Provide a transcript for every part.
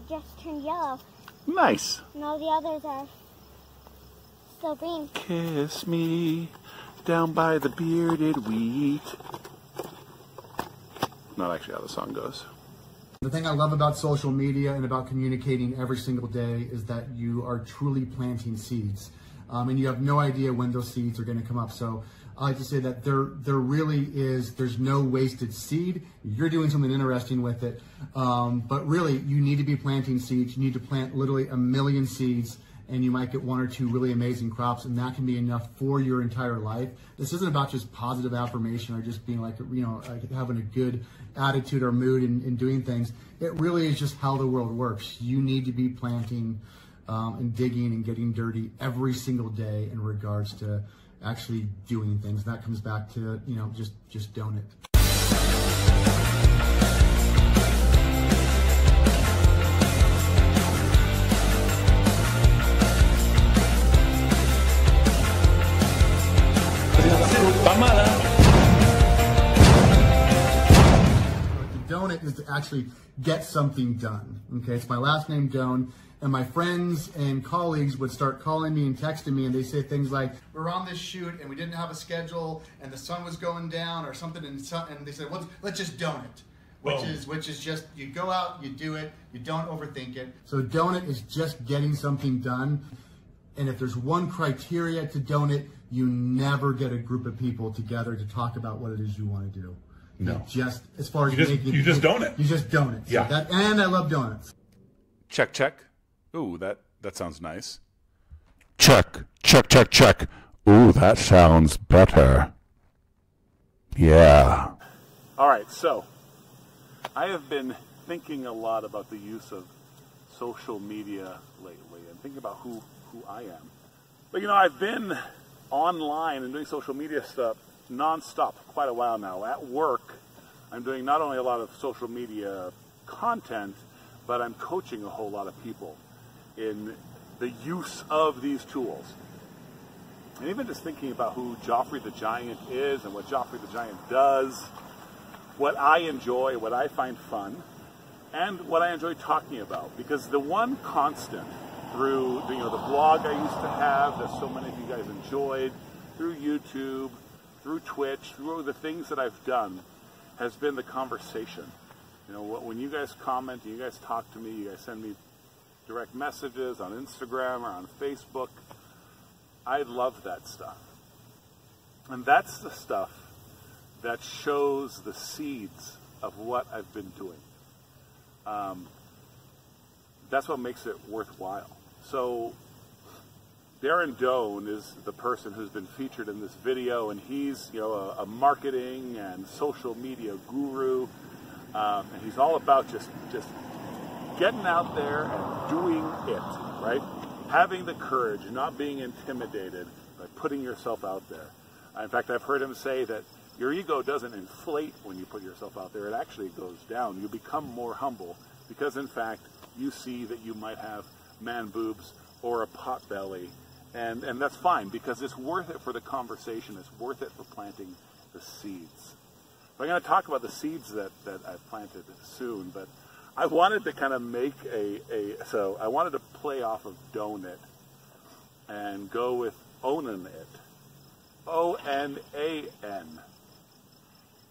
it just turned yellow. Nice. And all the others are still green. Kiss me down by the bearded wheat. Not actually how the song goes. The thing I love about social media and about communicating every single day is that you are truly planting seeds. And you have no idea when those seeds are going to come up. So I like to say that there really is, there's no wasted seed. You're doing something interesting with it. But really, you need to be planting seeds. You need to plant literally 1 million seeds, and you might get 1 or 2 really amazing crops, and that can be enough for your entire life. This isn't about just positive affirmation or just being like, you know, like having a good attitude or mood in doing things. It really is just how the world works. You need to be planting and digging and getting dirty every single day in regards to actually doing things. That comes back to, you know, just don't it. The donut is to actually get something done. Okay, it's my last name, Doan. And my friends and colleagues would start calling me and texting me, and they say things like, we're on this shoot and we didn't have a schedule and the sun was going down or something, and they said, well, let's just donut. Which is just, you go out, you do it, you don't overthink it. So donut is just getting something done. And if there's one criteria to donut, you never get a group of people together to talk about what it is you want to do. No. You just, as far as you just donut. You just donut. So yeah. And I love donuts. Check, check. Ooh, that sounds nice. Check, check, check, check. Ooh, that sounds better. Yeah. All right, so I have been thinking a lot about the use of social media lately and thinking about who I am. But, you know, I've been online and doing social media stuff nonstop for quite a while now. At work, I'm doing not only a lot of social media content, but I'm coaching a whole lot of people in the use of these tools. And even just thinking about who Joffrey the Giant is and what Joffrey the Giant does, what I enjoy, what I find fun, and what I enjoy talking about. Because the one constant through the blog I used to have that so many of you guys enjoyed, through YouTube, through Twitch, through the things that I've done, has been the conversation. You know, when you guys comment, you guys talk to me, you guys send me direct messages on Instagram or on Facebook, I love that stuff. And that's the stuff that shows the seeds of what I've been doing. That's what makes it worthwhile. So Darren Doan is the person who's been featured in this video, and he's, you know, a marketing and social media guru, and he's all about just getting out there and doing it, right? Having the courage, not being intimidated by putting yourself out there. In fact, I've heard him say that your ego doesn't inflate when you put yourself out there. It actually goes down. You become more humble because, in fact, you see that you might have man boobs or a pot belly, and that's fine because it's worth it for the conversation. It's worth it for planting the seeds. I'm going to talk about the seeds that I've planted soon, but I wanted to kind of make so I wanted to play off of Donut and go with Onan it. O-N-A-N.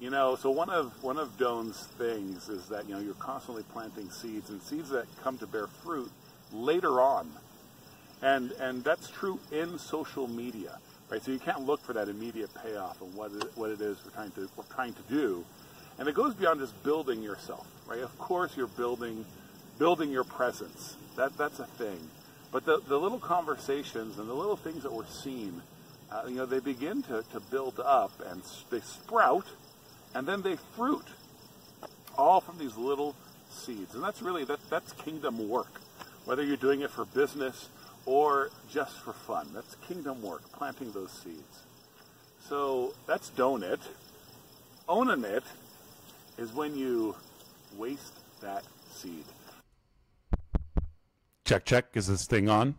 You know, so one of Doan's things is that, you know, you're constantly planting seeds, and seeds that come to bear fruit later on. And that's true in social media, right? So you can't look for that immediate payoff of what it is we're trying to do. And it goes beyond just building yourself, right? Of course you're building your presence. That's a thing. But the little conversations and the little things that we're seeing, you know, they begin to build up, and they sprout, and then they fruit, all from these little seeds. And that's really, that's kingdom work. Whether you're doing it for business or just for fun, that's kingdom work, planting those seeds. So that's Donut. Onan it is when you waste that seed. Check, check. Is this thing on?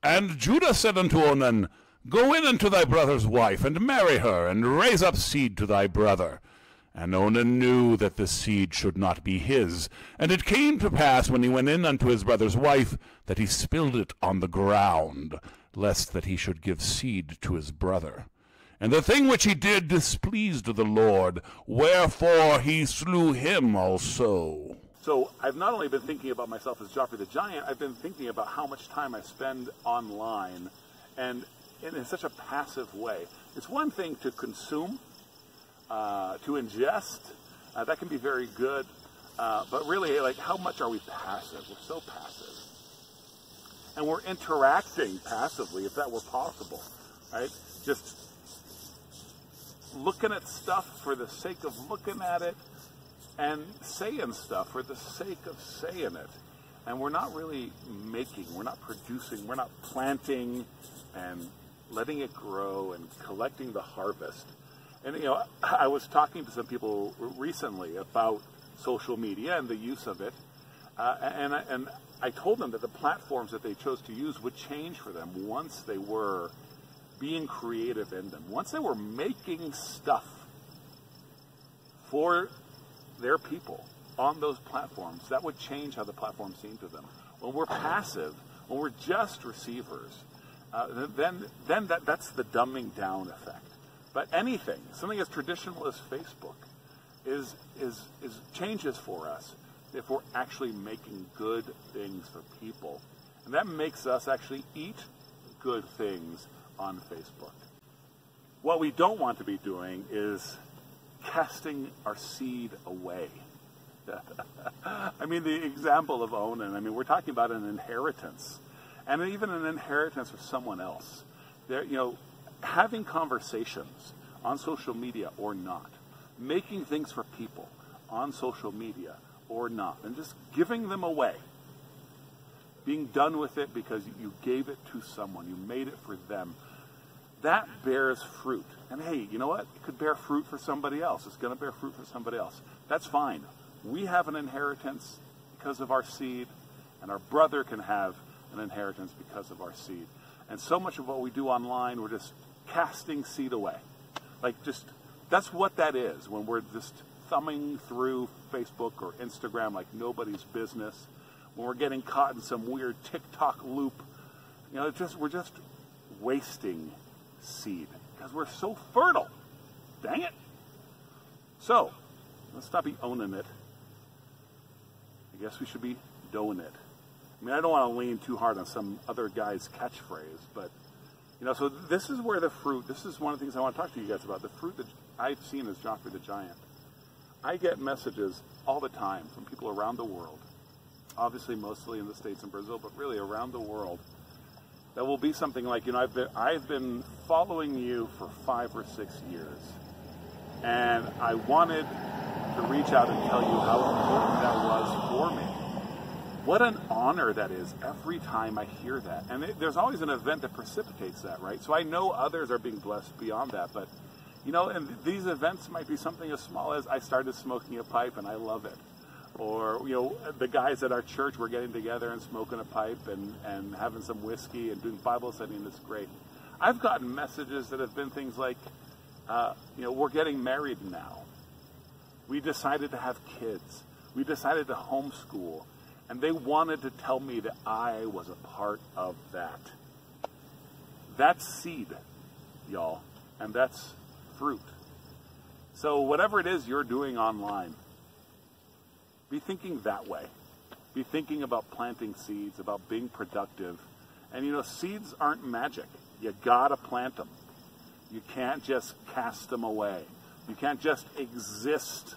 And Judah said unto Onan, Go in unto thy brother's wife, and marry her, and raise up seed to thy brother. And Onan knew that the seed should not be his. And it came to pass, when he went in unto his brother's wife, that he spilled it on the ground, lest that he should give seed to his brother. And the thing which he did displeased the Lord, wherefore he slew him also. So I've not only been thinking about myself as Joffrey the Giant, I've been thinking about how much time I spend online, and in such a passive way. It's one thing to consume, to ingest, that can be very good, but really, like, how much are we passive? We're so passive. And we're interacting passively, if that were possible, right? Just looking at stuff for the sake of looking at it, and saying stuff for the sake of saying it. And we're not really making, we're not producing, we're not planting and letting it grow and collecting the harvest. And, you know, I was talking to some people recently about social media and the use of it, and I told them that the platforms that they chose to use would change for them once they were being creative in them. Once they were making stuff for their people on those platforms, that would change how the platform seemed to them. When we're passive, when we're just receivers, then that's the dumbing down effect. But anything, something as traditional as Facebook, is changes for us if we're actually making good things for people. And that makes us actually eat good things on Facebook. What we don't want to be doing is casting our seed away. I mean, the example of Onan, I mean, we're talking about an inheritance, and even an inheritance with someone else. There, you know, having conversations on social media or not, making things for people on social media or not, and just giving them away, being done with it because you gave it to someone, you made it for them, that bears fruit. And hey, you know what? It could bear fruit for somebody else. It's going to bear fruit for somebody else. That's fine. We have an inheritance because of our seed, and our brother can have an inheritance because of our seed. And so much of what we do online, we're just casting seed away. Like, just, that's what that is, when we're just thumbing through Facebook or Instagram like nobody's business, when we're getting caught in some weird TikTok loop. You know, we're just wasting seed because we're so fertile. Dang it. So, let's not be owning it. I guess we should be doing it. I mean, I don't want to lean too hard on some other guy's catchphrase, but, you know, so this is where the fruit, this is one of the things I want to talk to you guys about, the fruit that I've seen as Joffrey the Giant. I get messages all the time from people around the world, obviously mostly in the States and Brazil, but really around the world, that will be something like, you know, I've been following you for 5 or 6 years, and I wanted to reach out and tell you how important that was for me. What an honor that is every time I hear that. And there's always an event that precipitates that, right? So I know others are being blessed beyond that, but, you know, and these events might be something as small as I started smoking a pipe and I love it. Or, you know, the guys at our church were getting together and smoking a pipe and having some whiskey and doing Bible study, and it's great. I've gotten messages that have been things like, you know, we're getting married now. We decided to have kids. We decided to homeschool. And they wanted to tell me that I was a part of that. That's seed, y'all. And that's fruit. So whatever it is you're doing online, be thinking that way. Be thinking about planting seeds, about being productive. And, you know, seeds aren't magic. You gotta plant them. You can't just cast them away. You can't just exist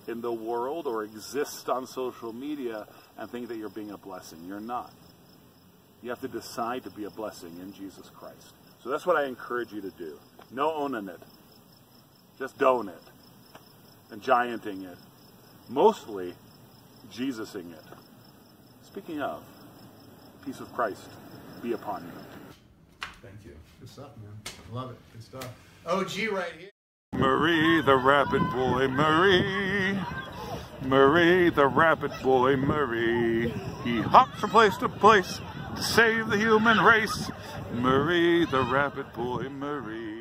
in the world or exist on social media and think that you're being a blessing. You're not. You have to decide to be a blessing in Jesus Christ. So that's what I encourage you to do. No owning it. Just doing it. And gianting it. Mostly Jesusing it. Speaking of, peace of Christ be upon you. Thank you. Good stuff, man. Love it. Good stuff. OG right here. Marie the Rapid Boy, Marie. Marie the Rapid Boy, Marie. He hopped from place to place to save the human race. Marie the Rapid Boy, Marie.